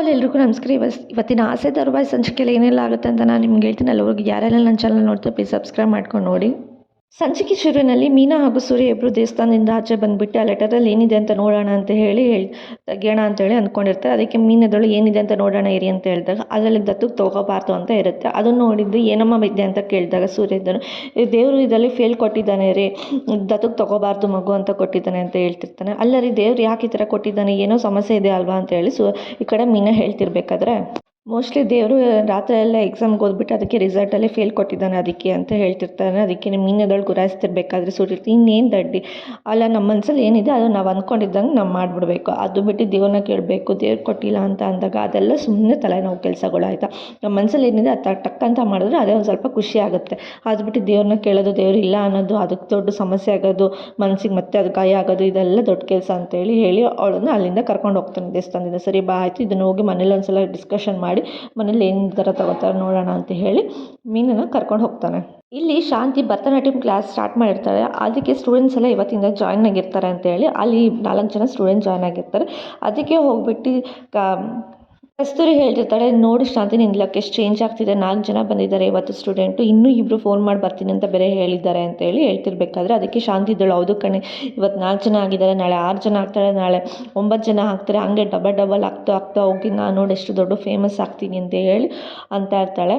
All ಎಲ್ರಿಗೂ ನಮಸ್ಕಾರ. ಇವತ್ತಿನ ಆಸೆ ಧಾರಾವಾಹಿ ಸಂಚಿಕೆಯಲ್ಲಿ ಏನೆಲ್ಲ ಆಗುತ್ತೆ ಅಂತ ನಾನು ನಿಮ್ಗೆ ಹೇಳ್ತೀನಿ. ಅಲ್ಲಿವರೆಗೂ ಯಾರೆಲ್ಲ ನನ್ನ ಚಾನಲ್ ನೋಡ್ತಾರೆ ಪ್ಲೀಸ್ ಸಬ್ಸ್ಕ್ರೈಬ್ ಮಾಡ್ಕೊಂಡು ನೋಡಿ. ಸಂಚಿಕೆ ಶುರುವಿನಲ್ಲಿ ಮೀನಾ ಹಾಗೂ ಸೂರ್ಯ ಇಬ್ಬರು ದೇವಸ್ಥಾನದಿಂದ ಆಚೆ ಬಂದುಬಿಟ್ಟು ಆ ಲೆಟರಲ್ಲಿ ಏನಿದೆ ಅಂತ ನೋಡೋಣ ಅಂತ ಹೇಳಿ ತೆಗಿಯೋಣ ಅಂತೇಳಿ ಅಂದ್ಕೊಂಡಿರ್ತಾರೆ. ಅದಕ್ಕೆ ಮೀನದಳು ಏನಿದೆ ಅಂತ ನೋಡೋಣ ಇರಿ ಅಂತ ಹೇಳಿದಾಗ ಅದರಲ್ಲಿ ದತ್ತಕ್ಕೆ ತಗೋಬಾರ್ದು ಅಂತ ಇರುತ್ತೆ. ಅದನ್ನು ನೋಡಿದ್ದು ಏನಮ್ಮ ವಿದ್ಯೆ ಅಂತ ಕೇಳಿದಾಗ ಸೂರ್ಯ ಇದ್ದನು, ದೇವರು ಇದರಲ್ಲಿ ಫೇಲ್ ಕೊಟ್ಟಿದ್ದಾನೆ ರೀ, ದತ್ತಕ್ಕೆ ತಗೋಬಾರ್ದು ಮಗು ಅಂತ ಕೊಟ್ಟಿದ್ದಾನೆ ಅಂತ ಹೇಳ್ತಿರ್ತಾನೆ. ಅಲ್ಲ ರೀ, ದೇವ್ರು ಯಾಕೆ ಈ ಥರ ಕೊಟ್ಟಿದ್ದಾನೆ, ಏನೋ ಸಮಸ್ಯೆ ಇದೆ ಅಲ್ವಾ ಅಂತ ಹೇಳಿ ಈ ಕಡೆ ಮೀನಾ ಹೇಳ್ತಿರ್ಬೇಕಾದ್ರೆ ಮೋಸ್ಟ್ಲಿ ದೇವರು ರಾತ್ರಿ ಎಲ್ಲ ಎಕ್ಸಾಮ್ಗೆ ಓದ್ಬಿಟ್ಟು ಅದಕ್ಕೆ ರಿಸಲ್ಟಲ್ಲಿ ಫೇಲ್ ಕೊಟ್ಟಿದ್ದಾನೆ ಅದಕ್ಕೆ ಅಂತ ಹೇಳ್ತಿರ್ತಾನೆ. ಅದಕ್ಕೆ ಮೀನದೊಳಗೆ ಗುರಾಯಿಸ್ತಿರ್ಬೇಕಾದ್ರೆ ಸೂರ್ಯ ಇನ್ನೇನು ದಡ್ಡಿ ಅಲ್ಲ, ನಮ್ಮ ಮನಸ್ಸಲ್ಲಿ ಏನಿದೆ ಅದು ನಾವು ಅಂದ್ಕೊಂಡಿದ್ದಂಗೆ ನಾವು ಮಾಡಿಬಿಡ್ಬೇಕು, ಅದು ಬಿಟ್ಟು ದೇವ್ರನ್ನ ಕೇಳಬೇಕು, ದೇವ್ರು ಕೊಟ್ಟಿಲ್ಲ ಅಂತ ಅಂದಾಗ ಅದೆಲ್ಲ ಸುಮ್ಮನೆ ತಲೆನೋವು ಕೆಲಸಗಳು ಆಯಿತಾ. ನಮ್ಮ ಮನಸ್ಸಲ್ಲಿ ಏನಿದೆ ಅದು ಟಕ್ ಅಂತ ಮಾಡಿದ್ರೆ ಅದೇ ಒಂದು ಸ್ವಲ್ಪ ಖುಷಿ ಆಗುತ್ತೆ. ಅದು ಬಿಟ್ಟು ದೇವ್ರನ್ನ ಕೇಳೋದು, ದೇವ್ರು ಇಲ್ಲ ಅನ್ನೋದು ಅದಕ್ಕೆ ದೊಡ್ಡ ಸಮಸ್ಯೆ ಆಗೋದು, ಮನಸ್ಸಿಗೆ ಮತ್ತೆ ಅದು ಗಾಯ ಆಗೋದು, ಇದೆಲ್ಲ ದೊಡ್ಡ ಕೆಲಸ ಅಂತೇಳಿ ಅವಳನ್ನು ಅಲ್ಲಿಂದ ಕರ್ಕೊಂಡು ಹೋಗ್ತಾನೆ ದೇವಸ್ಥಾನದಿಂದ. ಸರಿ ಬಾ ಆಯಿತು, ಇದನ್ನು ಹೋಗಿ ಮನೇಲಿ ಒಂದ್ಸಲ ಡಿಸ್ಕಷನ್ ಮಾಡಿ ಮನೇಲಿ ಏನು ಥರ ತಗೋತಾರೆ ನೋಡೋಣ ಅಂತ ಹೇಳಿ ಮೀನನ್ನು ಕರ್ಕೊಂಡು ಹೋಗ್ತಾನೆ. ಇಲ್ಲಿ ಶಾಂತಿ ಭರತನಾಟ್ಯಂ ಕ್ಲಾಸ್ ಸ್ಟಾರ್ಟ್ ಮಾಡಿರ್ತಾರೆ. ಅದಕ್ಕೆ ಸ್ಟೂಡೆಂಟ್ಸ್ ಎಲ್ಲ ಇವತ್ತಿಂದ ಜಾಯ್ನ್ ಆಗಿರ್ತಾರೆ ಅಂತೇಳಿ ಅಲ್ಲಿ 4 ಜನ ಸ್ಟೂಡೆಂಟ್ ಜಾಯ್ನ್ ಆಗಿರ್ತಾರೆ. ಅದಕ್ಕೆ ಹೋಗ್ಬಿಟ್ಟು ಕಸ್ತೂರಿ ಹೇಳ್ತಿರ್ತಾಳೆ, ನೋಡಿ ಶಾಂತಿ ನಿನ್ನ ಲಕ್ ಎಷ್ಟು ಚೇಂಜ್ ಆಗ್ತಿದೆ, 4 ಜನ ಬಂದಿದ್ದಾರೆ ಇವತ್ತು ಸ್ಟೂಡೆಂಟು, ಇನ್ನೂ 2 ಫೋನ್ ಮಾಡಿ ಬರ್ತೀನಿ ಅಂತ ಬೇರೆ ಹೇಳಿದ್ದಾರೆ ಅಂತೇಳಿ ಹೇಳ್ತಿರ್ಬೇಕಾದ್ರೆ ಅದಕ್ಕೆ ಶಾಂತಿ ಇದ್ದಳು, ಹೌದು ಕಣೆ ಇವತ್ತು 4 ಜನ ಆಗಿದ್ದಾರೆ, ನಾಳೆ 6 ಜನ ಆಗ್ತಾರೆ, ನಾಳೆ 9 ಜನ ಆಗ್ತಾರೆ, ಹಂಗೆ ಡಬಲ್ ಆಗ್ತಾ ಹೋಗಿ ನಾನು ನೋಡಿ ಎಷ್ಟು ದೊಡ್ಡ ಫೇಮಸ್ ಆಗ್ತೀನಿ ಅಂತ ಹೇಳಿ ಅಂತ ಇರ್ತಾಳೆ.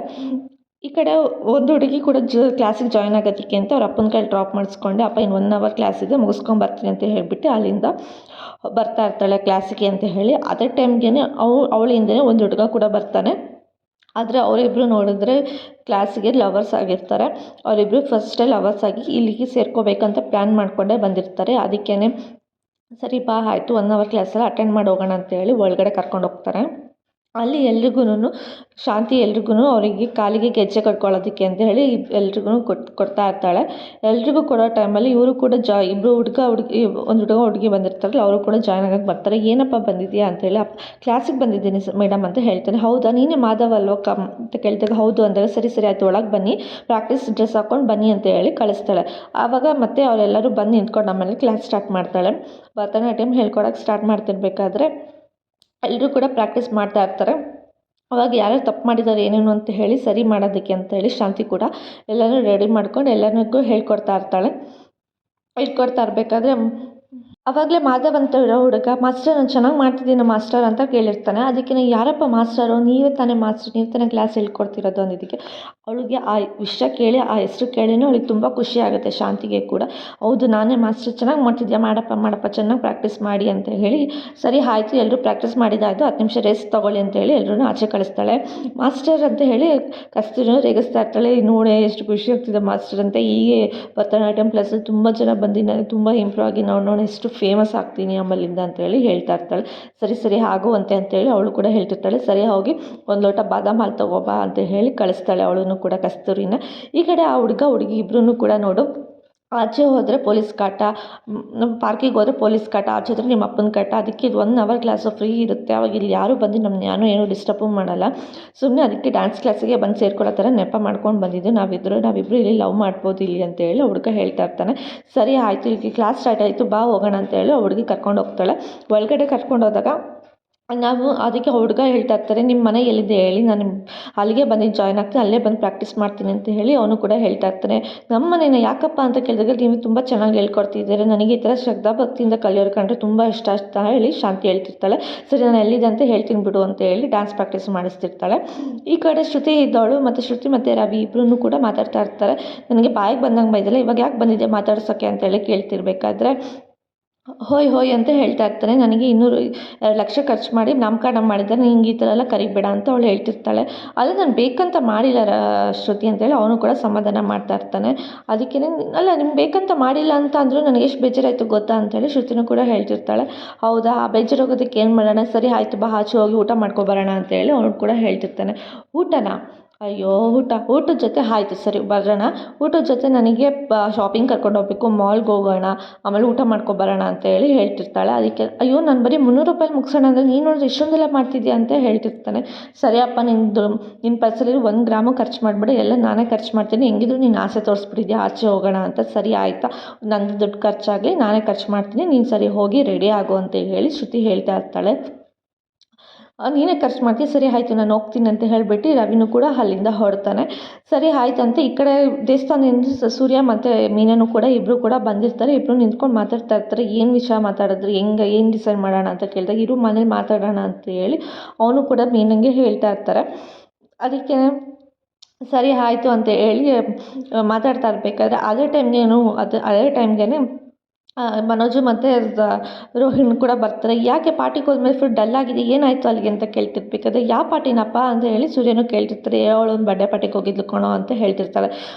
ಈ ಕಡೆ ಒಂದು ಹುಡುಗಿ ಕೂಡ ಕ್ಲಾಸಿಗೆ ಜಾಯ್ನ್ ಆಗೋದಕ್ಕೆ ಅಂತ ಅವ್ರ ಅಪ್ಪನ ಕೈಲಿ ಡ್ರಾಪ್ ಮಾಡಿಸ್ಕೊಂಡೆ, ಅಪ್ಪ ಇನ್ನು 1 ಅವರ್ ಕ್ಲಾಸ್ ಇದೆ ಮುಗಿಸ್ಕೊಂಬರ್ತೀನಿ ಅಂತ ಹೇಳಿಬಿಟ್ಟು ಅಲ್ಲಿಂದ ಬರ್ತಾ ಇರ್ತಾಳೆ ಕ್ಲಾಸಿಗೆ ಅಂತ ಹೇಳಿ. ಅದೇ ಟೈಮ್ಗೆ ಅವಳಿಂದನೇ ಒಂದು ಹುಡುಗ ಕೂಡ ಬರ್ತಾನೆ. ಆದರೆ ಅವರಿಬ್ಬರು ನೋಡಿದ್ರೆ ಕ್ಲಾಸಿಗೆ ಲವರ್ಸ್ ಆಗಿರ್ತಾರೆ. ಅವರಿಬ್ಬರು ಫಸ್ಟೇ ಲವರ್ಸ್ ಆಗಿ ಇಲ್ಲಿಗೆ ಸೇರ್ಕೋಬೇಕಂತ ಪ್ಲ್ಯಾನ್ ಮಾಡಿಕೊಂಡೇ ಬಂದಿರ್ತಾರೆ. ಅದಕ್ಕೇ ಸರಿ ಬಾ ಆಯಿತು 1 ಅವರ್ ಕ್ಲಾಸೆಲ್ಲ ಅಟೆಂಡ್ ಮಾಡಿ ಹೋಗೋಣ ಅಂತೇಳಿ ಒಳಗಡೆ ಕರ್ಕೊಂಡು ಹೋಗ್ತಾರೆ. ಅಲ್ಲಿ ಎಲ್ರಿಗೂ ಶಾಂತಿ ಎಲ್ರಿಗೂ ಅವರಿಗೆ ಕಾಲಿಗೆ ಗೆಜ್ಜೆ ಕಟ್ಕೊಳ್ಳೋದಕ್ಕೆ ಅಂತ ಹೇಳಿ ಎಲ್ರಿಗೂ ಕೊಡ್ತಾ ಇರ್ತಾಳೆ. ಎಲ್ರಿಗೂ ಕೊಡೋ ಟೈಮಲ್ಲಿ ಇವರು ಕೂಡ ಇಬ್ಬರು ಒಂದು ಹುಡುಗ ಹುಡುಗಿ ಬಂದಿರ್ತಾರಲ್ಲ ಅವರು ಕೂಡ ಜಾಯ್ನ್ ಆಗೋಕ್ಕೆ ಬರ್ತಾರೆ. ಏನಪ್ಪ ಬಂದಿದೆಯಾ ಅಂತೇಳಿ ಕ್ಲಾಸಿಗೆ ಬಂದಿದ್ದೀನಿ ಮೇಡಮ್ ಅಂತ ಹೇಳ್ತಾನೆ. ಹೌದಾ, ನೀನೇ ಮಾಧವ್ ಅಲ್ವ ಅಂತ ಕೇಳ್ತಾರೆ. ಹೌದು ಅಂದಾಗ ಸರಿ ಆಯಿತು ಒಳಗೆ ಬನ್ನಿ, ಪ್ರಾಕ್ಟೀಸ್ ಡ್ರೆಸ್ ಹಾಕ್ಕೊಂಡು ಬನ್ನಿ ಅಂತ ಹೇಳಿ ಕಳಿಸ್ತಾಳೆ. ಆವಾಗ ಮತ್ತೆ ಅವರೆಲ್ಲರೂ ಬಂದು ನಿಂತ್ಕೊಂಡು ಆಮೇಲೆ ಕ್ಲಾಸ್ ಸ್ಟಾರ್ಟ್ ಮಾಡ್ತಾಳೆ. ಭರತನಾಟ್ಯಂ ಹೇಳ್ಕೊಡೋಕೆ ಸ್ಟಾರ್ಟ್ ಮಾಡ್ತಿರ್ಬೇಕಾದ್ರೆ ಎಲ್ಲರೂ ಕೂಡ ಪ್ರಾಕ್ಟೀಸ್ ಮಾಡ್ತಾ ಇರ್ತಾರೆ. ಅವಾಗ ಯಾರು ತಪ್ಪು ಮಾಡಿದ್ದಾರೆ ಏನೇನು ಅಂತ ಹೇಳಿ ಸರಿ ಮಾಡೋದಕ್ಕೆ ಅಂತ ಹೇಳಿ ಶಾಂತಿ ಕೂಡ ಎಲ್ಲನೂ ರೆಡಿ ಮಾಡ್ಕೊಂಡು ಎಲ್ಲರಿಗೂ ಹೇಳ್ಕೊಡ್ತಾ ಇರಬೇಕಾದ್ರೆ ಆವಾಗಲೇ ಮಾಧವ್ ಅಂತ ಇರೋ ಹುಡುಗ, ಮಾಸ್ಟರ್ ನಾನು ಚೆನ್ನಾಗಿ ಮಾಡ್ತಿದ್ದೀನಿ ಮಾಸ್ಟರ್ ಅಂತ ಕೇಳಿರ್ತಾನೆ. ಅದಕ್ಕೆ ಯಾರಪ್ಪ ಮಾಸ್ಟರು, ನೀವೇ ತಾನೇ ಮಾಸ್ಟರ್, ನೀವು ತಾನೇ ಕ್ಲಾಸ್ ಹೇಳ್ಕೊಡ್ತಿರೋದು ಅಂದಿದ್ದಕ್ಕೆ ಅವಳಿಗೆ ಆ ವಿಷಯ ಕೇಳಿ ಆ ಹೆಸರು ಕೇಳಿನೂ ಅವಳಿಗೆ ತುಂಬ ಖುಷಿ ಆಗುತ್ತೆ. ಶಾಂತಿಗೆ ಕೂಡ ಹೌದು ನಾನೇ ಮಾಸ್ಟರ್, ಚೆನ್ನಾಗಿ ಮಾಡ್ತಿದ್ಯಾ, ಮಾಡಪ್ಪ ಚೆನ್ನಾಗಿ ಪ್ರಾಕ್ಟೀಸ್ ಮಾಡಿ ಅಂತ ಹೇಳಿ ಸರಿ ಆಯಿತು ಎಲ್ಲರೂ ಪ್ರಾಕ್ಟೀಸ್ ಮಾಡಿದಾಯಿತು 10 ನಿಮಿಷ ರೆಸ್ಟ್ ತೊಗೊಳ್ಳಿ ಅಂತ ಹೇಳಿ ಎಲ್ಲರೂ ಆಚೆ ಕಳಿಸ್ತಾಳೆ. ಮಾಸ್ಟರ್ ಅಂತ ಹೇಳಿ ಕಸ್ತೂರಿನೂ ರೇಗಿಸ್ತಾ ಇರ್ತಾಳೆ, ನೋಡೆ ಎಷ್ಟು ಖುಷಿ ಆಗ್ತಿದೆ ಮಾಸ್ಟರ್ ಅಂತ, ಹೀಗೆ ಭರತನಾಟ್ಯಂ ಕ್ಲಾಸಲ್ಲಿ ತುಂಬ ಜನ ಬಂದಿದ್ದಾರೆ, ತುಂಬ ಇಂಪ್ರೂವ್ ಆಗಿ ನೋಡೋಣ ಎಷ್ಟು ಫೇಮಸ್ ಆಗ್ತೀನಿ ಆಮೇಲಿಂದ ಅಂತೇಳಿ ಹೇಳ್ತಾ ಇರ್ತಾಳೆ. ಸರಿ ಆಗುವಂತೆ ಅಂತೇಳಿ ಅವಳು ಕೂಡ ಹೇಳ್ತಿರ್ತಾಳೆ. ಸರಿ ಹೋಗಿ 1 ಲೋಟ ಬಾದಾಮ್ ಹಾಲು ತಗೋಬಾ ಅಂತ ಹೇಳಿ ಕಳಿಸ್ತಾಳೆ ಅವಳನ್ನು ಕೂಡ ಕಸ್ತೂರಿನ. ಈ ಕಡೆ ಆ ಹುಡುಗಿ ಇಬ್ಬರೂ ಕೂಡ ನೋಡು, ಆಚೆ ಹೋದರೆ ಪೊಲೀಸ್ ಕಾಟ, ನಮ್ಮ ಪಾರ್ಕಿಗೆ ಹೋದರೆ ಪೊಲೀಸ್ ಕಾಟ, ಆಚೆ ಹೋದರೆ ನಿಮ್ಮ ಅಪ್ಪನ ಕಾಟ, ಅದಕ್ಕೆ ಇದು 1 ಅವರ್ ಕ್ಲಾಸು ಫ್ರೀ ಇರುತ್ತೆ, ಅವಾಗ ಇಲ್ಲಿ ಯಾರೂ ಬಂದು ನಮ್ಮನ್ನ ಏನೂ ಡಿಸ್ಟರ್ಬು ಮಾಡಲ್ಲ, ಸುಮ್ಮನೆ ಅದಕ್ಕೆ ಡ್ಯಾನ್ಸ್ ಕ್ಲಾಸಿಗೆ ಬಂದು ಸೇರ್ಕೊಳ್ಳೋ ಥರ ನೆಪ ಮಾಡ್ಕೊಂಡು ಬಂದಿದ್ದು ನಾವಿಬ್ಬರು ಇಲ್ಲಿ ಲವ್ ಮಾಡ್ಬೋದು ಇಲ್ಲಿ ಅಂತ ಹೇಳಿ ಹುಡುಗ ಹೇಳ್ತಾ ಇರ್ತಾನೆ. ಸರಿ ಆಯಿತು ಇಲ್ಲಿ ಕ್ಲಾಸ್ ಸ್ಟಾರ್ಟ್ ಆಯಿತು ಬಾ ಹೋಗೋಣ ಅಂತ ಹೇಳಿ ಹುಡುಗಿ ಕರ್ಕೊಂಡು ಹೋಗ್ತಾಳೆ. ಒಳಗಡೆ ಕರ್ಕೊಂಡು ಹೋದಾಗ ನಾವು ಅದಕ್ಕೆ ಹುಡುಗ ಹೇಳ್ತಾ ಇರ್ತಾರೆ, ನಿಮ್ಮ ಮನೆ ಎಲ್ಲಿದೆ ಹೇಳಿ, ನಾನು ಅಲ್ಲಿಗೆ ಬಂದು ಜಾಯ್ನ್ ಆಗ್ತೀನಿ, ಅಲ್ಲೇ ಬಂದು ಪ್ರಾಕ್ಟೀಸ್ ಮಾಡ್ತೀನಿ ಅಂತ ಹೇಳಿ ಅವನು ಕೂಡ ಹೇಳ್ತಾ ಇರ್ತಾನೆ. ನಮ್ಮ ಮನೇನ ಯಾಕಪ್ಪ ಅಂತ ಕೇಳಿದಾಗ ನೀವು ತುಂಬ ಚೆನ್ನಾಗಿ ಹೇಳ್ಕೊಡ್ತಿದ್ದೀರಿ, ನನಗೆ ಈ ಥರ ಶ್ರದ್ಧಾ ಭಕ್ತಿಯಿಂದ ಕಲಿಯೋರು ಕಂಡ್ರೆ ತುಂಬ ಇಷ್ಟ ಅಂತ ಹೇಳಿ ಶಾಂತಿ ಹೇಳ್ತಿರ್ತಾಳೆ. ಸರಿ ನಾನು ಎಲ್ಲಿದೆ ಅಂತ ಹೇಳ್ತೀನಿ ಬಿಡು ಅಂತ ಹೇಳಿ ಡ್ಯಾನ್ಸ್ ಪ್ರಾಕ್ಟೀಸ್ ಮಾಡಿಸ್ತಿರ್ತಾಳೆ. ಈ ಕಡೆ ಶ್ರುತಿ ಇದ್ದವಳು ಮತ್ತು ಶ್ರುತಿ ಮತ್ತು ರವಿ ಇಬ್ಬರೂ ಕೂಡ ಮಾತಾಡ್ತಾ ಇರ್ತಾರೆ. ನನಗೆ ಬಾಯಿಗೆ ಬಂದಂಗೆ ಬೈದಲ್ಲ, ಇವಾಗ ಯಾಕೆ ಬಂದಿದೆ ಮಾತಾಡ್ಸೋಕ್ಕೆ ಅಂತೇಳಿ ಕೇಳ್ತಿರ್ಬೇಕಾದ್ರೆ ಹೋಯ್ ಅಂತ ಹೇಳ್ತಾ ಇರ್ತಾನೆ. ನನಗೆ 200 ಲಕ್ಷ ಖರ್ಚು ಮಾಡಿ ನಾಮಕರಣ ಮಾಡಿದ್ದಾರೆ, ನಿಂಗೆ ಈ ಥರ ಎಲ್ಲ ಕರಿಬೇಡ ಅಂತ ಅವಳು ಹೇಳ್ತಿರ್ತಾಳೆ. ಅದು ನಾನು ಬೇಕಂತ ಮಾಡಿಲ್ಲ ಶ್ರುತಿ ಅಂತೇಳಿ ಅವನು ಕೂಡ ಸಮಾಧಾನ ಮಾಡ್ತಾ ಇರ್ತಾನೆ. ಅದಕ್ಕೆ ಅಲ್ಲ ನಿಮ್ಗೆ ಬೇಕಂತ ಮಾಡಿಲ್ಲ ಅಂತ ಅಂದರೂ ನನಗೆ ಎಷ್ಟು ಬೇಜಾರಾಯಿತು ಗೊತ್ತಾ ಅಂತೇಳಿ ಶ್ರುತಿನೂ ಕೂಡ ಹೇಳ್ತಿರ್ತಾಳೆ. ಹೌದಾ, ಆ ಬೇಜಾರೋಗೋದಕ್ಕೆ ಏನು ಮಾಡೋಣ, ಸರಿ ಆಯಿತು ಬಾ ಆಚೆ ಹೋಗಿ ಊಟ ಮಾಡ್ಕೊಬರೋಣ ಅಂತೇಳಿ ಅವನು ಕೂಡ ಹೇಳ್ತಿರ್ತಾನೆ. ಊಟನಾ, ಅಯ್ಯೋ ಊಟದ ಜೊತೆ ಆಯಿತು ಸರಿ ಬರೋಣ, ಊಟದ ಜೊತೆ ನನಗೆ ಶಾಪಿಂಗ್ ಕರ್ಕೊಂಡು ಹೋಗ್ಬೇಕು, ಮಾಲ್ಗೆ ಹೋಗೋಣ, ಆಮೇಲೆ ಊಟ ಮಾಡ್ಕೊಬರೋಣ ಅಂತ ಹೇಳಿ ಹೇಳ್ತಿರ್ತಾಳೆ. ಅದಕ್ಕೆ ಅಯ್ಯೋ ನಾನು ಬರೀ 300 ರೂಪಾಯಿ ಮುಗಿಸೋಣ ಅಂದರೆ ನೀನು ನೋಡಿದ್ರೆ ಇಷ್ಟೊಂದೆಲ್ಲ ಮಾಡ್ತಿದ್ಯಾ ಅಂತ ಹೇಳ್ತಿರ್ತಾನೆ. ಸರಿಯಪ್ಪ ನಿನ್ನ ಪರ್ಸಲ್ಲಿ 1 ಗ್ರಾಮು ಖರ್ಚು ಮಾಡಿಬಿಡಿ, ಎಲ್ಲ ನಾನೇ ಖರ್ಚು ಮಾಡ್ತೀನಿ, ಹೆಂಗಿದ್ರು ನೀನು ಆಸೆ ತೋರಿಸ್ಬಿಟ್ಟಿದ್ಯಾ ಆಚೆ ಹೋಗೋಣ ಅಂತ. ಸರಿ ಆಯಿತಾ, ನಂದು ದುಡ್ಡು ಖರ್ಚಾಗಲಿ ನಾನೇ ಖರ್ಚು ಮಾಡ್ತೀನಿ, ನೀನು ಸರಿ ಹೋಗಿ ರೆಡಿ ಆಗು ಅಂತ ಹೇಳಿ ಶ್ರುತಿ ಹೇಳ್ತಾ ಇರ್ತಾಳೆ. ನೀನೇ ಖರ್ಚು ಮಾಡ್ತೀಯ, ಸರಿ ಆಯಿತು ನಾನು ಹೋಗ್ತೀನಿ ಅಂತ ಹೇಳಿಬಿಟ್ಟು ರವಿನೂ ಕೂಡ ಅಲ್ಲಿಂದ ಹೊರಡ್ತಾನೆ. ಸರಿ ಆಯ್ತಂತೆ ಈ ಕಡೆ ದೇವಸ್ಥಾನದಿಂದ ಸೂರ್ಯ ಮತ್ತು ಮೀನನು ಕೂಡ ಇಬ್ಬರು ಕೂಡ ಬಂದಿರ್ತಾರೆ. ಇಬ್ಬರು ನಿಂತ್ಕೊಂಡು ಮಾತಾಡ್ತಾ ಇರ್ತಾರೆ. ಏನು ವಿಷಯ ಮಾತಾಡಿದ್ರು, ಏನು ಡಿಸೈಡ್ ಮಾಡೋಣ ಅಂತ ಕೇಳಿದಾಗ ಇರು ಮನೇಲಿ ಮಾತಾಡೋಣ ಅಂತ ಹೇಳಿ ಅವನು ಕೂಡ ಮೀನಂಗೆ ಹೇಳ್ತಾ ಇರ್ತಾರೆ. ಅದಕ್ಕೆ ಸರಿ ಆಯಿತು ಅಂತ ಹೇಳಿ ಮಾತಾಡ್ತಾ ಇರಬೇಕಾದ್ರೆ ಅದೇ ಟೈಮ್ಗೆ ಮನೋಜು ಮತ್ತು ರೋಹಿಣಿ ಕೂಡ ಬರ್ತಾರೆ. ಯಾಕೆ ಪಾರ್ಟಿಗೆ ಹೋದ್ಮೇಲೆ ಫುಲ್ ಡಲ್ ಆಗಿದೆ, ಏನಾಯಿತು ಅಲ್ಲಿಗೆ ಅಂತ ಕೇಳ್ತಿರ್ಬೇಕಾದ್ರೆ ಯಾವ ಪಾರ್ಟಿನಪ್ಪ ಅಂತ ಹೇಳಿ ಸೂರ್ಯನು ಕೇಳ್ತಿರ್ತಾರೆ. ಅವಳೊಂದು ಬರ್ಡೇ ಪಾರ್ಟಿಗೆ ಹೋಗಿದ್ಲು ಕಣೋ ಅಂತ ಹೇಳ್ತಿರ್ತಾಳೆ.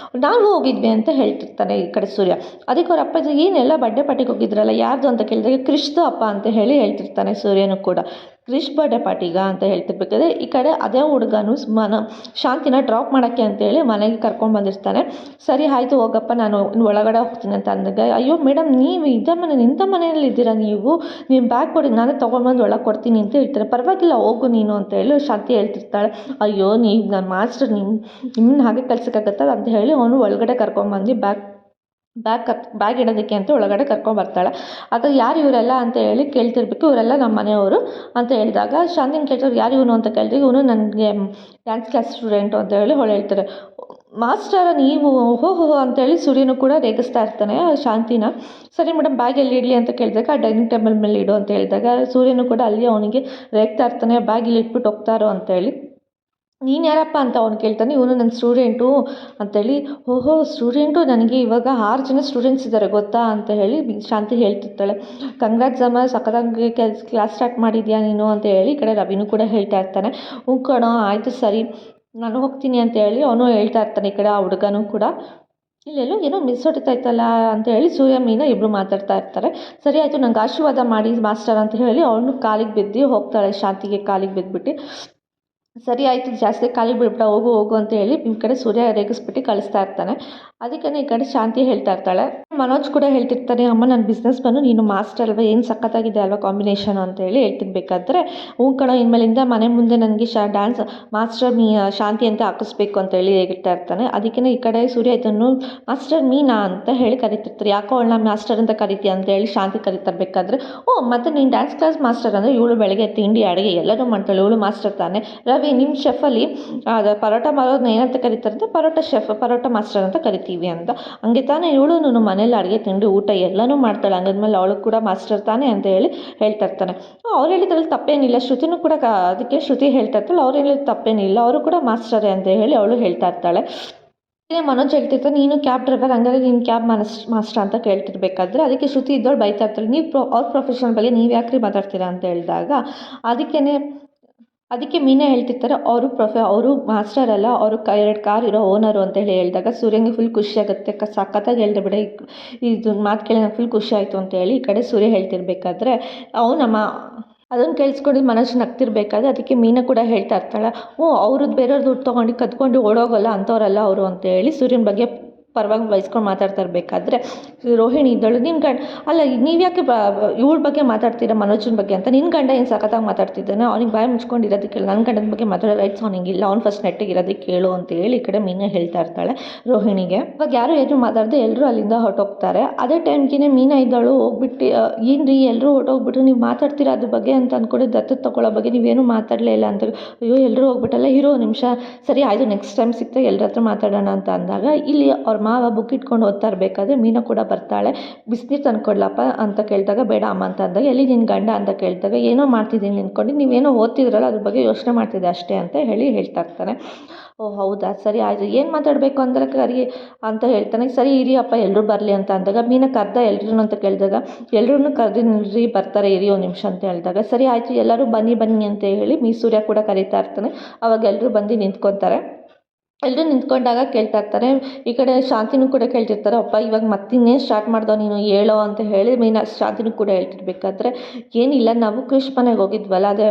ನಾವು ಹೋಗಿದ್ವಿ ಅಂತ ಹೇಳ್ತಿರ್ತಾನೆ ಈ ಕಡೆ ಸೂರ್ಯ. ಅದಕ್ಕೆ ಅವ್ರ ಅಪ್ಪ ಏನೆಲ್ಲ ಬರ್ಡೇ ಪಾರ್ಟಿಗೆ ಹೋಗಿದ್ರಲ್ಲ ಯಾರ್ದು ಅಂತ ಕೇಳಿದಾಗ ಕ್ರಿಶ್ದು ಅಪ್ಪ ಅಂತ ಹೇಳಿ ಹೇಳ್ತಿರ್ತಾನೆ ಸೂರ್ಯನು ಕೂಡ. ಕ್ರಿಶ್ ಬರ್ಡೇ ಪಾರ್ಟಿಗ ಅಂತ ಹೇಳ್ತಿರ್ಬೇಕಾದ್ರೆ ಈ ಕಡೆ ಅದೇ ಹುಡುಗನು ಶಾಂತಿನ ಡ್ರಾಪ್ ಮಾಡೋಕ್ಕೆ ಅಂತೇಳಿ ಮನೆಗೆ ಕರ್ಕೊಂಡ್ಬಂದಿರ್ತಾನೆ. ಸರಿ ಆಯಿತು ಹೋಗಪ್ಪ ನಾನು ಒಳಗಡೆ ಹೋಗ್ತೀನಿ ಅಂತ ಅಂದಾಗ ಅಯ್ಯೋ ಮೇಡಮ್ ನೀವು ಇಂಥ ಮನೆಯಲ್ಲಿ ಇದ್ದೀರಾ, ನೀವು ಬ್ಯಾಗ್ ಕೊಡಿ ನಾನೇ ತೊಗೊಂಡ್ಬಂದು ಒಳಗೆ ಕೊಡ್ತೀನಿ ಅಂತ ಹೇಳ್ತಾರೆ. ಪರವಾಗಿಲ್ಲ ಹೋಗು ನೀನು ಅಂತ ಹೇಳಿ ಶಾಂತಿ ಹೇಳ್ತಿರ್ತಾಳೆ. ಅಯ್ಯೋ ನೀವು ನನ್ನ ಮಾಸ್ಟರ್ ನಿಮ್ಮನ್ನ ಹಾಗೆ ಕಳ್ಸೋಕ್ಕಾಗತ್ತಾ ಅಂತ ಹೇಳಿ ಅವನು ಒಳಗಡೆ ಕರ್ಕೊಂಡ್ಬಂದು ಬ್ಯಾಗ್ ಇಡೋದಕ್ಕೆ ಅಂತ ಒಳಗಡೆ ಕರ್ಕೊಂಬರ್ತಾಳೆ. ಆಗ ಯಾರು ಇವರೆಲ್ಲ ಅಂತ ಹೇಳಿ ಕೇಳ್ತಿರ್ಬೇಕು. ಇವರೆಲ್ಲ ನಮ್ಮ ಮನೆಯವರು ಅಂತ ಹೇಳಿದಾಗ ಶಾಂತಿನ ಕೇಳ್ತಾರೆ ಯಾರು ಇವನು ಅಂತ ಕೇಳಿದ್ರೆ ಇವನು ನನಗೆ ಡ್ಯಾನ್ಸ್ ಕ್ಲಾಸ್ ಸ್ಟೂಡೆಂಟು ಅಂತ ಹೇಳಿ ಅವಳು ಹೇಳ್ತಾರೆ. ಮಾಸ್ಟರ ನೀವು ಹೋ ಅಂತೇಳಿ ಸೂರ್ಯನು ಕೂಡ ರೇಗಿಸ್ತಾ ಇರ್ತಾನೆ ಶಾಂತಿನ. ಸರಿ ಮೇಡಮ್ ಬ್ಯಾಗ್ ಎಲ್ಲಿ ಇಡಲಿ ಅಂತ ಕೇಳಿದಾಗ ಆ ಡೈನಿಂಗ್ ಟೇಬಲ್ ಮೇಲೆ ಇಡು ಅಂತ ಹೇಳಿದಾಗ ಸೂರ್ಯನು ಕೂಡ ಅಲ್ಲಿ ಅವನಿಗೆ ರೇಗ್ತಾ ಇರ್ತಾನೆ. ಬ್ಯಾಗ್ ಇಲ್ಲಿ ಇಟ್ಬಿಟ್ಟು ಹೋಗ್ತಾರೋ ಅಂತೇಳಿ. ನೀನು ಯಾರಪ್ಪ ಅಂತ ಅವ್ನು ಕೇಳ್ತಾನೆ. ಇವನು ನನ್ನ ಸ್ಟೂಡೆಂಟು ಅಂತೇಳಿ. ಓಹೋ ಸ್ಟೂಡೆಂಟು, ನನಗೆ ಇವಾಗ 6 ಜನ ಸ್ಟೂಡೆಂಟ್ಸ್ ಇದ್ದಾರೆ ಗೊತ್ತಾ ಅಂತ ಹೇಳಿ ಶಾಂತಿ ಹೇಳ್ತಿರ್ತಾಳೆ. ಕಂಗ್ರಾಟ್ಸ್ ಅಮ್ಮ, ಸಖತ್ತಾಗಿ ಕ್ಲಾಸ್ ಸ್ಟಾರ್ಟ್ ಮಾಡಿದ್ಯಾ ನೀನು ಅಂತ ಹೇಳಿ ಈ ಕಡೆ ರವಿನೂ ಕೂಡ ಹೇಳ್ತಾ ಇರ್ತಾನೆ. ಹ್ಞೂ ಕಣೋ ಆಯಿತು ಸರಿ ನಾನು ಹೋಗ್ತೀನಿ ಅಂತ ಹೇಳಿ ಅವನು ಹೇಳ್ತಾ ಇರ್ತಾನೆ. ಈ ಕಡೆ ಆ ಹುಡುಗನೂ ಕೂಡ ಇಲ್ಲೆಲ್ಲೋ ಏನೋ ಮಿಸ್ ಹೊಡಿತಾಯ್ತಲ್ಲ ಅಂತ ಹೇಳಿ ಸೂರ್ಯ ಮೀನ ಇಬ್ಬರು ಮಾತಾಡ್ತಾ ಇರ್ತಾರೆ. ಸರಿ ಆಯಿತು ನಂಗೆ ಆಶೀರ್ವಾದ ಮಾಡಿ ಮಾಸ್ಟರ್ ಅಂತ ಹೇಳಿ ಅವನು ಕಾಲಿಗೆ ಬಿದ್ದು ಹೋಗ್ತಾಳೆ. ಶಾಂತಿಗೆ ಕಾಲಿಗೆ ಬಿದ್ದುಬಿಟ್ಟು ಸರಿ ಆಯಿತು ಜಾಸ್ತಿ ಕಾಲಿಗೆ ಬಿಡ್ಬಿಡ ಹೋಗು ಅಂತ ಹೇಳಿ ಈ ಕಡೆ ಸೂರ್ಯ ರೇಗಿಸ್ಬಿಟ್ಟು ಕಳಿಸ್ತಾ ಇರ್ತಾನೆ. ಅದಕ್ಕೆ ಈ ಕಡೆ ಶಾಂತಿ ಹೇಳ್ತಾ ಇರ್ತಾಳೆ. ಮನೋಜ್ ಕೂಡ ಹೇಳ್ತಿರ್ತಾನೆ ಅಮ್ಮ ನನ್ನ ಬಿಸ್ನೆಸ್ ಬಂದು ನೀನು ಮಾಸ್ಟರ್ ಅಲ್ವಾ, ಏನು ಸಖತ್ತಾಗಿದೆ ಅಲ್ವಾ ಕಾಂಬಿನೇಷನ್ ಅಂತ ಹೇಳಿ ಹೇಳ್ತಿರ್ಬೇಕಾದ್ರೆ ಹ್ಞೂ ಕಣ ಇನ್ಮೇಲಿಂದ ಮನೆ ಮುಂದೆ ನನಗೆ ಡ್ಯಾನ್ಸ್ ಮಾಸ್ಟರ್ ಶಾಂತಿ ಅಂತ ಹಾಕಿಸ್ಬೇಕು ಅಂತ ಹೇಳಿ ಹೇಳ್ತಾ ಇರ್ತಾನೆ. ಅದಕ್ಕೆ ಈ ಕಡೆ ಸೂರ್ಯ ಇದನ್ನು ಮಾಸ್ಟರ್ ಮೀನಾ ಅಂತ ಹೇಳಿ ಕರಿತಿರ್ತಾರೆ. ಯಾಕೋ ಅವಳನ್ನ ಮಾಸ್ಟರ್ ಅಂತ ಕರಿತೀಯ ಅಂತ ಹೇಳಿ ಶಾಂತಿ ಕರಿತಿರ್ಬೇಕಾದ್ರೆ ಮತ್ತು ನೀನು ಡ್ಯಾನ್ಸ್ ಕ್ಲಾಸ್ ಮಾಸ್ಟರ್ ಅಂದರೆ ಇವಳು ಬೆಳಗ್ಗೆ ತಿಂಡಿ ಅಡುಗೆ ಎಲ್ಲನೂ ಮಾಡ್ತಾಳೆ, ಇವಳು ಮಾಸ್ಟರ್ ತಾನೆ. ರವಿ ನಿಮ್ಮ ಶೆಫಲ್ಲಿ ಪರೋಟ ಮಾಡೋದನ್ನ ಏನಂತ ಕರೀತಾರೆ ಅಂತ ಪರೋಟ ಮಾಸ್ಟರ್ ಅಂತ ಕರಿತೀವಿ ಅಂತ. ಹಂಗೆ ತಾನೇ ಇವಳು ಮನೇಲಿ ಅಡುಗೆ ತಿಂಡಿ ಊಟ ಎಲ್ಲನೂ ಮಾಡ್ತಾಳೆ, ಹಂಗದ್ಮೇಲೆ ಅವಳು ಕೂಡ ಮಾಸ್ಟರ್ ತಾನೆ ಅಂತ ಹೇಳಿ ಹೇಳ್ತಾ ಇರ್ತಾನೆ. ಅವ್ರು ಹೇಳಿದ್ರಲ್ಲಿ ತಪ್ಪೇನಿಲ್ಲ, ಶ್ರುತಿನೂ ಕೂಡ ಅದಕ್ಕೆ ಶ್ರುತಿ ಹೇಳ್ತಾ ಇರ್ತಾಳೆ ಅವ್ರು ಹೇಳಿದ ತಪ್ಪೇನಿಲ್ಲ, ಅವರು ಕೂಡ ಮಾಸ್ಟರೇ ಅಂತ ಹೇಳಿ ಅವಳು ಹೇಳ್ತಾ ಇರ್ತಾಳೆ. ಮನೋಜ್ ಹೇಳ್ತಿರ್ತಾರೆ ನೀನು ಕ್ಯಾಬ್ ಡ್ರೈವರ್ ಹಂಗಾದ್ರೆ ನೀನು ಕ್ಯಾಬ್ ಮಾಸ್ಟರ್ ಅಂತ ಕೇಳ್ತಿರ್ಬೇಕಾದ್ರೆ ಅದಕ್ಕೆ ಶ್ರುತಿ ಇದ್ದವಳು ಬೈತಾ ಇರ್ತಾಳೆ. ನೀವು ಅವ್ರ ಪ್ರೊಫೆಷನ್ ಬಗ್ಗೆ ನೀವು ಯಾಕ್ರಿ ಮಾತಾಡ್ತೀರಾ ಅಂತ ಹೇಳಿದಾಗ ಅದಕ್ಕೆ ಮೀನಾ ಹೇಳ್ತಿರ್ತಾರೆ ಅವರು ಮಾಸ್ಟರ್ ಅಲ್ಲ, ಅವರು 2 ಕಾರ್ ಇರೋ ಓನರು ಅಂತ ಹೇಳಿ ಹೇಳಿದಾಗ ಸೂರ್ಯಂಗೆ ಫುಲ್ ಖುಷಿ ಆಗುತ್ತೆ. ಸಖತ್ತಾಗಿ ಹೇಳ್ದೆ ಬಿಡ ಇದು ಮಾತು ಕೇಳಿ ನಂಗೆ ಫುಲ್ ಖುಷಿ ಆಯಿತು ಅಂತ ಹೇಳಿ ಈ ಕಡೆ ಸೂರ್ಯ ಹೇಳ್ತಿರ್ಬೇಕಾದ್ರೆ ಅದನ್ನು ಕೇಳಿಸ್ಕೊಂಡು ಮನಸ್ಸು ನಗ್ತಿರ್ಬೇಕಾದ್ರೆ ಅದಕ್ಕೆ ಮೀನಾ ಕೂಡ ಹೇಳ್ತಾ ಇರ್ತಾಳೆ ಅವ್ರದ್ದು ಬೇರೆಯವ್ರದ್ದು ದುಡ್ಡು ತೊಗೊಂಡು ಕದ್ಕೊಂಡು ಓಡೋಗಲ್ಲ ಅಂಥವ್ರಲ್ಲ ಅವರು ಅಂತ ಹೇಳಿ ಸೂರ್ಯನ ಬಗ್ಗೆ ಪರವಾಗಿ ಬಯಸ್ಕೊಂಡು ಮಾತಾಡ್ತಾ ಇರಬೇಕಾದ್ರೆ ರೋಹಿಣಿ ಇದ್ದಳು ಅಲ್ಲ ನೀವು ಯಾಕೆ ಇವಳ ಬಗ್ಗೆ ಮಾತಾಡ್ತೀರಾ ಮನೋಜನ ಬಗ್ಗೆ ಅಂತ. ನಿನ್ನ ಗಂಡ ಏನು ಸಖತ್ತಾಗಿ ಮಾತಾಡ್ತಿದ್ದಾನೆ, ಅವ್ನಿಗೆ ಬಾಯಿ ಮುಚ್ಕೊಂಡು ಇರೋದಕ್ಕೆ ಕೇಳು, ನನ್ನ ಗಂಡನ ಬಗ್ಗೆ ಮಾತಾಡೋ ರೈಟ್ಸ್ ಅವನಿಗಿಲ್ಲ, ಅವ್ನು ಫಸ್ಟ್ ನೆಟ್ಟಿಗೆ ಇರೋದಕ್ಕೆ ಕೇಳು ಅಂತ ಹೇಳಿ ಈ ಕಡೆ ಮೀನಾ ಹೇಳ್ತಾ ಇರ್ತಾಳೆ ರೋಹಿಣಿಗೆ. ಇವಾಗ ಯಾರು ಏನು ಮಾತಾಡದೆ ಎಲ್ಲರೂ ಅಲ್ಲಿಂದ ಹೊರಟೋಗ್ತಾರೆ. ಅದೇ ಟೈಮ್ಗೆ ಮೀನಾ ಇದ್ದಳು ಹೋಗ್ಬಿಟ್ಟು ಏನ್ರಿ ಎಲ್ಲರೂ ಹೊರಟೋಗ್ಬಿಟ್ಟು ನೀವು ಮಾತಾಡ್ತೀರಾ ಅದ್ರ ಬಗ್ಗೆ ಅಂತ ಅಂದ್ಕೊಂಡು ದತ್ತು ತಗೊಳ್ಳೋ ಬಗ್ಗೆ ನೀವೇನು ಮಾತಾಡಲೇ ಇಲ್ಲ ಅಂತ. ಅಯ್ಯೋ ಎಲ್ಲರೂ ಹೋಗ್ಬಿಟ್ಟಲ್ಲ ಇರೋ ನಿಮಿಷ, ಸರಿ ಆಯಿತು ನೆಕ್ಸ್ಟ್ ಟೈಮ್ ಸಿಗ್ತಾ ಎಲ್ಲರ ಹತ್ರ ಮಾತಾಡೋಣ ಅಂತ ಅಂದಾಗ ಇಲ್ಲಿ ಅವ್ರ ಮಾವ ಬುಕ್ ಇಟ್ಕೊಂಡು ಓದ್ತಾ ಇರಬೇಕಾದ್ರೆ ಮೀನಾ ಕೂಡ ಬರ್ತಾಳೆ. ಬಿಸಿನೀರು ತಂದ್ಕೊಡ್ಲಪ್ಪ ಅಂತ ಕೇಳಿದಾಗ ಬೇಡ ಅಮ್ಮ ಅಂತ ಅಂದಾಗ ಎಲ್ಲಿ ನಿನ್ನ ಗಂಡ ಅಂತ ಕೇಳಿದಾಗ ಏನೋ ಮಾಡ್ತಿದ್ದೀನಿ ನಿಂತ್ಕೊಂಡು, ನೀವೇನೋ ಓದ್ತಿದ್ರಲ್ಲ ಅದ್ರ ಬಗ್ಗೆ ಯೋಚನೆ ಮಾಡ್ತಿದ್ದೆ ಅಷ್ಟೇ ಅಂತ ಹೇಳ್ತಾ ಇರ್ತಾನೆ. ಓ ಹೌದಾ ಸರಿ ಆಯಿತು ಏನು ಮಾತಾಡಬೇಕು ಅಂದರೆ ಕರಿ ಅಂತ ಹೇಳ್ತಾನೆ. ಸರಿ ಇರಿ ಅಪ್ಪ ಎಲ್ಲರೂ ಬರಲಿ ಅಂತ ಅಂದಾಗ ಮೀನಾ ಕರೆದ ಎಲ್ರೂ ಅಂತ ಕೇಳಿದಾಗ ಎಲ್ಲರೂ ಕರೆದಿ ಬರ್ತಾರೆ ಇರಿ ಒಂದು ನಿಮಿಷ ಅಂತ ಹೇಳಿದಾಗ ಸರಿ ಆಯಿತು ಎಲ್ಲರೂ ಬನ್ನಿ ಅಂತ ಹೇಳಿ ಸೂರ್ಯ ಕೂಡ ಕರೀತಾ ಇರ್ತಾನೆ. ಅವಾಗ ಎಲ್ಲರೂ ಬಂದು ನಿಂತ್ಕೊತಾರೆ. ಎಲ್ಲರೂ ನಿಂತ್ಕೊಂಡಾಗ ಕೇಳ್ತಾ ಇರ್ತಾರೆ. ಈ ಕಡೆ ಶಾಂತಿನೂ ಕೂಡ ಕೇಳ್ತಿರ್ತಾರೆ ಅಪ್ಪ ಇವಾಗ ಮತ್ತಿನ್ನೇನು ಸ್ಟಾರ್ಟ್ ಮಾಡ್ದೋ ನೀನು ಹೇಳೋ ಅಂತ ಹೇಳಿ ಶಾಂತಿನೂ ಕೂಡ ಹೇಳ್ತಿರ್ಬೇಕಾದ್ರೆ ಏನಿಲ್ಲ ನಾವು ಕ್ರಿಶ್ ಮನೆಗೆ ಹೋಗಿದ್ವಲ್ಲ ಅದೇ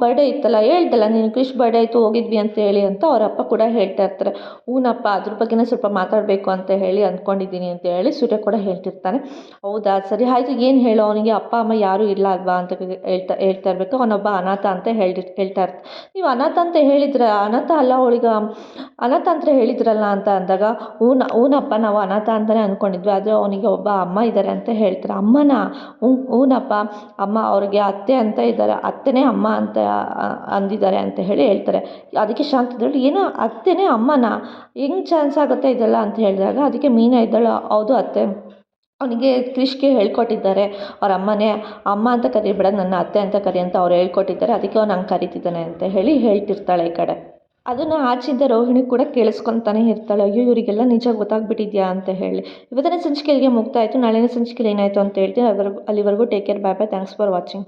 ಬರ್ಡೇ ಇತ್ತಲ್ಲ ಹೇಳ್ದಲ್ಲ ನೀನು ಕ್ರಿಶ್ ಬರ್ಡೇ ಆಯಿತು ಹೋಗಿದ್ವಿ ಅಂತ ಹೇಳಿ ಅಂತ ಅವ್ರ ಅಪ್ಪ ಕೂಡ ಹೇಳ್ತಾ ಇರ್ತಾರೆ. ಹೂನಪ್ಪ ಅದ್ರ ಬಗ್ಗೆನೇ ಸ್ವಲ್ಪ ಮಾತಾಡಬೇಕು ಅಂತ ಹೇಳಿ ಅಂದ್ಕೊಂಡಿದ್ದೀನಿ ಅಂತ ಹೇಳಿ ಸೂರ್ಯ ಕೂಡ ಹೇಳ್ತಿರ್ತಾನೆ. ಹೌದಾ ಸರಿ ಆಯಿತು ಏನು ಹೇಳೋ, ಅವನಿಗೆ ಅಪ್ಪ ಅಮ್ಮ ಯಾರೂ ಇಲ್ಲ ಅಲ್ವಾ ಅಂತ ಹೇಳ್ತಾ ಇರಬೇಕು. ಅವನೊಬ್ಬ ಅನಾಥ ಅಂತ ಹೇಳ್ತಾ ಇರ್ತಾರೆ. ನೀವು ಅನಾಥ ಅಂತ ಹೇಳಿದ್ರೆ ಅನಾಥ ಅಲ್ಲ ಅವಳಿಗೆ ಅನಾಥ ಅಂತ ಹೇಳಿದ್ರಲ್ಲ ಅಂತ ಅಂದಾಗ ಹೂನಪ್ಪ ನಾವು ಅನಾಥ ಅಂತಲೇ ಅಂದ್ಕೊಂಡಿದ್ವಿ, ಆದರೆ ಅವನಿಗೆ ಒಬ್ಬ ಅಮ್ಮ ಇದ್ದಾರೆ ಅಂತ ಹೇಳ್ತಾರೆ. ಅಮ್ಮನ ಹೂನಪ್ಪ, ಅಮ್ಮ ಅವ್ರಿಗೆ ಅತ್ತೆ ಅಂತ ಇದ್ದಾರೆ, ಅತ್ತೆನೇ ಅಮ್ಮ ಅಂತ ಅಂದಿದ್ದಾರೆ ಅಂತ ಹೇಳ್ತಾರೆ. ಅದಕ್ಕೆ ಶಾಂತ ಇದ್ದಳು, ಏನೋ ಅತ್ತೆನೇ ಅಮ್ಮನ ಹೆಂಗೆ ಚಾನ್ಸ್ ಆಗುತ್ತೆ ಇದೆಲ್ಲ ಅಂತ ಹೇಳಿದಾಗ ಅದಕ್ಕೆ ಮೀನಾ ಇದ್ದಳು, ಹೌದು ಅತ್ತೆ, ಅವನಿಗೆ ಕ್ರಿಷ್ಗೆ ಹೇಳ್ಕೊಟ್ಟಿದ್ದಾರೆ ಅವ್ರ ಅಮ್ಮನೇ, ಅಮ್ಮ ಅಂತ ಕರಿಬೇಡ ನನ್ನ ಅತ್ತೆ ಅಂತ ಕರಿ ಅಂತ ಅವ್ರು ಹೇಳ್ಕೊಟ್ಟಿದ್ದಾರೆ, ಅದಕ್ಕೆ ಅವ್ನು ಹಂಗೆ ಕರಿತಿದ್ದಾನೆ ಅಂತ ಹೇಳ್ತಿರ್ತಾಳೆ ಈ ಕಡೆ. ಅದನ್ನು ಆಚೆಯಿಂದ ರೋಹಿಣಿ ಕೂಡ ಕೇಳಿಸ್ಕೊತಾನೆ ಇರ್ತಾಳೆ, ಅಯ್ಯೋ ಇವರಿಗೆಲ್ಲ ನಿಜ ಗೊತ್ತಾಗ್ಬಿಟ್ಟಿದ್ಯಾ ಅಂತ ಹೇಳಿ. ಇವತ್ತಿನ ಸಂಚಿಕೆಗೆ ಮುಗ್ತಾ ಆಯಿತು. ನಾಳಿನ ಸಂಚಿಕೆಯಲ್ಲಿ ಏನಾಯಿತು ಅಂತ ಹೇಳ್ತೀನಿ. ಅಲ್ಲಿವರೆಗೂ take care, bye bye, thanks for watching.